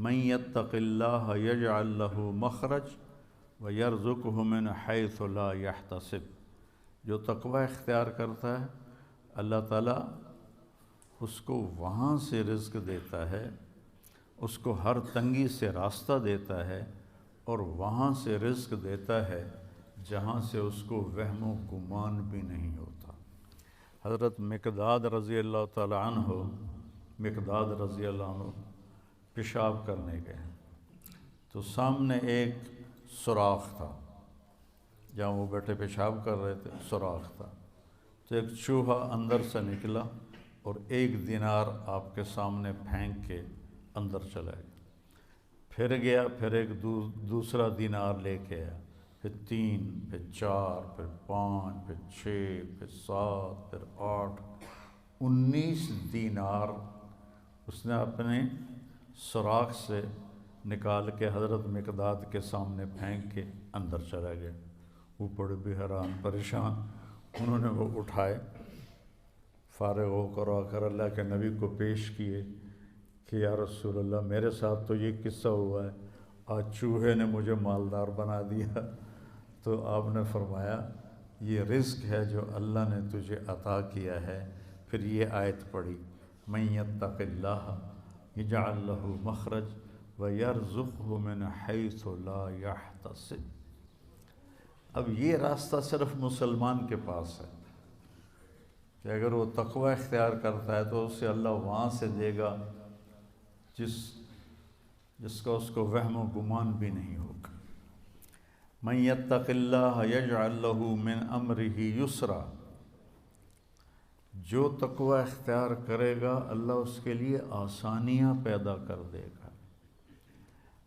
من یتق اللہ یجعل لہ مخرج ویرزقہ من حیث لا یحتسب، جو تقوی اختیار کرتا ہے اللہ تعالیٰ اس کو وہاں سے رزق دیتا ہے، اس کو ہر تنگی سے راستہ دیتا ہے، اور وہاں سے رزق دیتا ہے جہاں سے اس کو وہم و گمان بھی نہیں ہوتا۔ حضرت مقداد رضی اللہ تعالی عنہ پیشاب کرنے گئے تو سامنے ایک سوراخ تھا، جہاں وہ بیٹھے پیشاب کر رہے تھے سوراخ تھا، تو ایک چوہا اندر سے نکلا اور 1 دینار آپ کے سامنے پھینک کے اندر چلا گیا، پھر گیا، پھر ایک دوسرا دینار لے کے آیا، پھر 3، پھر 4، پھر 5، پھر 6، پھر 7، پھر 8، 19 دینار اس نے اپنے سوراخ سے نکال کے حضرت مقداد کے سامنے پھینک کے اندر چلا گیا۔ وہ بڑے بھی حیران پریشان، انہوں نے وہ اٹھائے، فارغ ہو کر آ کر اللہ کے نبی کو پیش کیے کہ یا رسول اللہ میرے ساتھ تو یہ قصہ ہوا ہے، آج چوہے نے مجھے مالدار بنا دیا۔ تو آپ نے فرمایا یہ رزق ہے جو اللہ نے تجھے عطا کیا ہے۔ پھر یہ آیت پڑھی من یتق اللہ یجعل لہ مخرج ویرزقہ من حیث لا یحتسب۔ اب یہ راستہ صرف مسلمان کے پاس ہے کہ اگر وہ تقوی اختیار کرتا ہے تو اسے اللہ وہاں سے دے گا جس کا اس کو وہم و گمان بھی نہیں ہوگا۔ من یتق اللہ یجعل لہ من امرہ یسرا، جو تقوی اختیار کرے گا اللہ اس کے لیے آسانیاں پیدا کر دے گا۔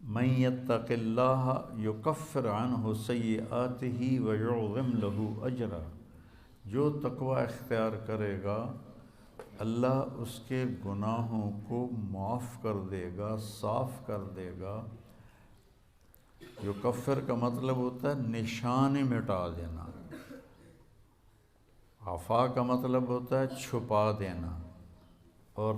من یتق اللہ یکفر عنہ سیئاتہ ویعظم لہ اجرا، جو تقوی اختیار کرے گا اللہ اس کے گناہوں کو معاف کر دے گا، صاف کر دے گا۔ یکفر کا مطلب ہوتا ہے نشان مٹا دینا، عفا کا مطلب ہوتا ہے چھپا دینا، اور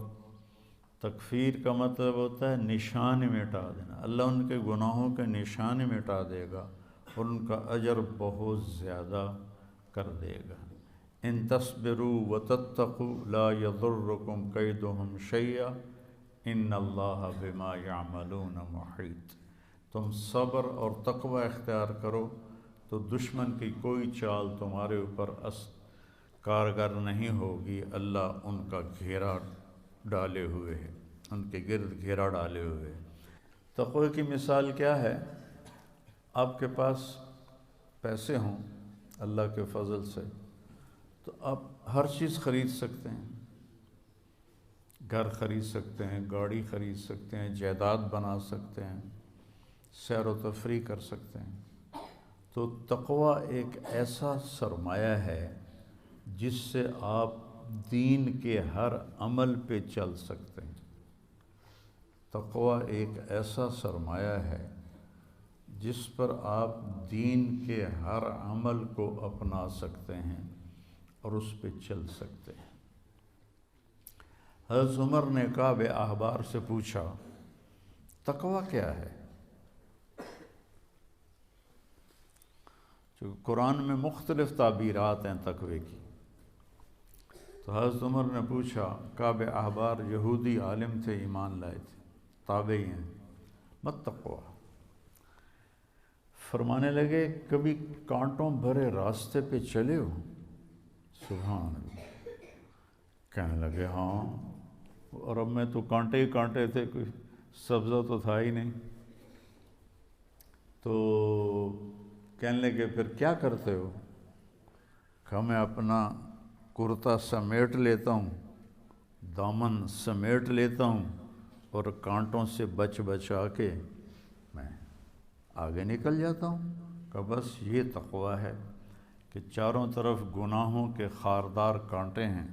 تکفیر کا مطلب ہوتا ہے نشان مٹا دینا۔ اللہ ان کے گناہوں کے نشان مٹا دے گا اور ان کا اجر بہت زیادہ کر دے گا۔ ان تصبروا وتتقوا لا یضرکم کیدہم شیئا ان اللہ بما یعملون محیط۔ تم صبر اور تقوی اختیار کرو تو دشمن کی کوئی چال تمہارے اوپر کارگر نہیں ہوگی، اللہ ان کا گھیرا ڈالے ہوئے ہے، ان کے گرد گھیرا ڈالے ہوئے ہے۔ تقوی کی مثال کیا ہے؟ آپ کے پاس پیسے ہوں اللہ کے فضل سے تو آپ ہر چیز خرید سکتے ہیں، گھر خرید سکتے ہیں، گاڑی خرید سکتے ہیں، جائیداد بنا سکتے ہیں، سیر و تفریح کر سکتے ہیں۔ تو تقوی ایک ایسا سرمایہ ہے جس سے آپ دین کے ہر عمل پہ چل سکتے ہیں۔ تقوی ایک ایسا سرمایہ ہے جس پر آپ دین کے ہر عمل کو اپنا سکتے ہیں اور اس پہ چل سکتے ہیں۔ حضرت عمر نے کعب احبار سے پوچھا تقوی کیا ہے؟ چونکہ قرآن میں مختلف تعبیرات ہیں تقوی کی، تو حضرت عمر نے پوچھا، کعب احبار یہودی عالم تھے، ایمان لائے تھے، تابعی ہیں، مت تقوی، فرمانے لگے کبھی کانٹوں بھرے راستے پہ چلے ہو؟ سبحان اللہ۔ کہنے لگے ہاں، اور اب میں تو کانٹے ہی کانٹے تھے، کوئی سبزہ تو تھا ہی نہیں۔ تو کہنے لگے پھر کیا کرتے ہو؟ کہا میں اپنا کرتا سمیٹ لیتا ہوں، دامن سمیٹ لیتا ہوں، اور کانٹوں سے بچا کے میں آگے نکل جاتا ہوں۔ کہ بس یہ تقوی ہے کہ چاروں طرف گناہوں کے خاردار کانٹے ہیں،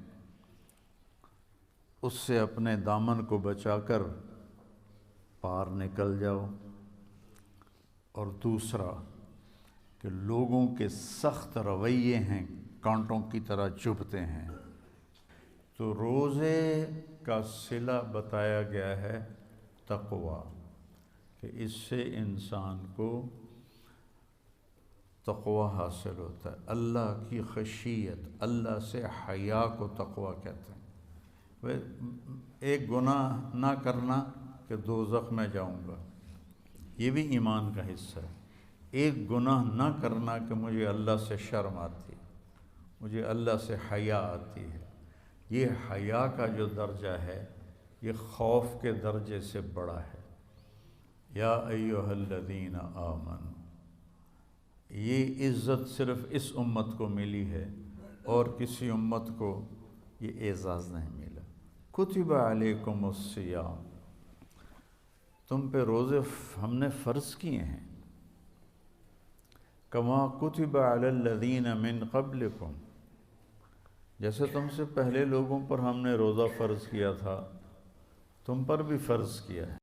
اس سے اپنے دامن کو بچا کر پار نکل جاؤ۔ اور دوسرا کہ لوگوں کے سخت رویے ہیں، کانٹوں کی طرح چبھتے ہیں، تو روزے کا صلہ بتایا گیا ہے تقوی، کہ اس سے انسان کو تقوی حاصل ہوتا ہے، اللہ کی خشیت، اللہ سے حیا کو تقوی کہتے ہیں۔ ایک گناہ نہ کرنا کہ دوزخ میں جاؤں گا، یہ بھی ایمان کا حصہ ہے۔ ایک گناہ نہ کرنا کہ مجھے اللہ سے شرم آتی ہے، مجھے اللہ سے حیا آتی ہے، یہ حیا کا جو درجہ ہے یہ خوف کے درجے سے بڑا ہے۔ یا ایھا الذین آمنوا، یہ عزت صرف اس امت کو ملی ہے اور کسی امت کو یہ اعزاز نہیں ملا۔ کتب علیکم الصیام، تم پہ روزے ہم نے فرض کیے ہیں، کما کتب علی الذین من قبلکم، جیسے تم سے پہلے لوگوں پر ہم نے روزہ فرض کیا تھا تم پر بھی فرض کیا ہے۔